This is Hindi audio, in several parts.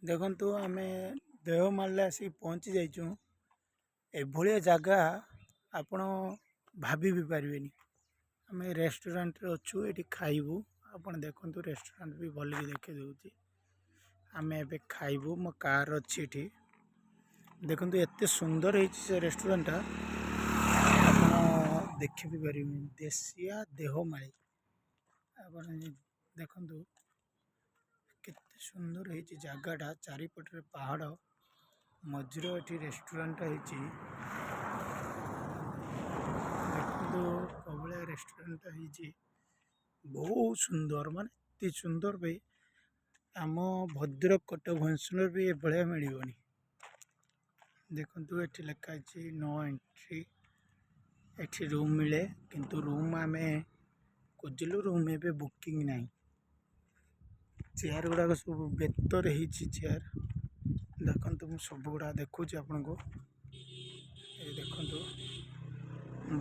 देखु आम देवमाल आसिक पहुँची जाइचु। एभलिया जगह आपण भाभी भी पारे। आम रेस्टोरेंट रे अच्छु ये खाइबू। आपण देखु रेस्टोरेंट भी भल कि देखे दूसरी। आम ए खाइबू मो कार अच्छी ये देखु एत सुंदर है रेस्टोरेंट आप देखी भी पारे। देसिया देवमाली आप देखु केते सुंदर है जगटा चारिपटे पहाड़ मझिर ये रेस्टोरेंट देखु कौन रेस्टोरेंट है बहुत सुंदर माने सुंदर भाई आम भद्रक कटक भुवनेश्वर भी ये मिलनी। देखु ये लिखाई नो एंट्री एठी रूम मिले किंतु रूम आम खोजिलु रूम ए बुकिंग नहीं। चेयर गुड़ाक सब बेतर हो चेयर देखु मुझे सब गुड़ा देखुच आपन को देखु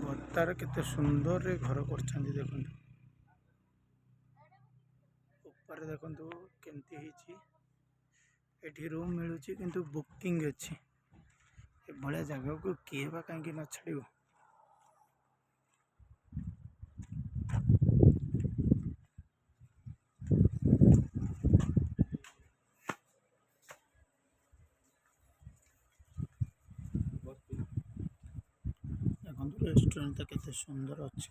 बर्तार केते सुंदर घर कर देखु ऊपर देखु केमती एठी रूम मिलूँ किंतु बुकिंग अच्छी भाया जगह को किए बा कहीं न छाड़। देखो रेस्टोरेंट केते सुंदर अच्छे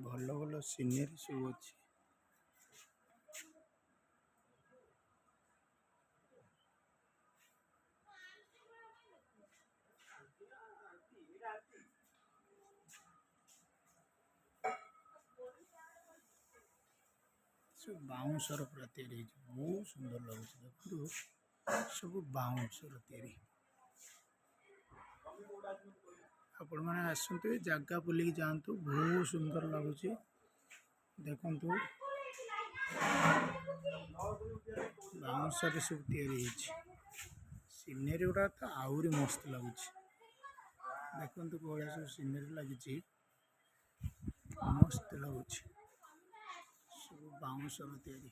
भल भल सीनरी सब अच्छी। सब बाउंसर पूरा तैयारी बहुत सुंदर लगे देखो सब बाउंसर तैयारी। आपण मैंने आसतु जगह बुलिक जातु बहुत सुंदर लगुच देखु बाउंसर सब तैयारी सीनरी गुड़ा तो आहरी मस्त लगुच देखु कौन सब सीनरी लगी मस्त लगुच सब बाउंसर तैयारी।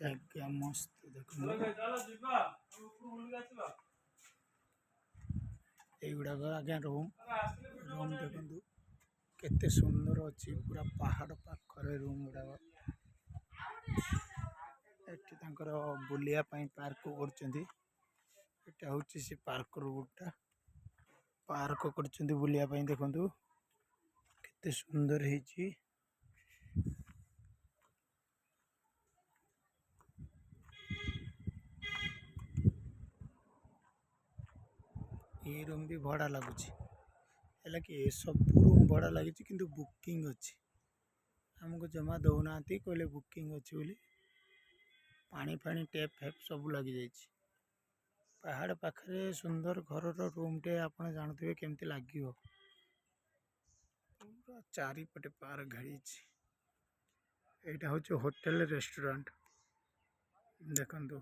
जगह मस्त देखो युड़ाक आज्ञा रूम रूम देखु केते सुंदर अच्छी पूरा पहाड़ पाखरे रूम गुड़ाक बुलिया पार्क कर हूँ से पार्क रोडटा पार्क कर बुलिया देखु केते सुंदर है। ये रूम भी भड़ा लगुच है कि सब रूम भड़ा लगी किंतु बुकिंग अच्छी आमको जमा दौना कहले बुकिंग अच्छी बोली पानी फानी टेप फेप सब लगी जाइए पहाड़ पाखरे सुंदर घर रूम टे आप जानते केमती लगे चारिपटे पार्क घाड़ी यहाँ हूँ होटेल रेस्टोरेंट देखु।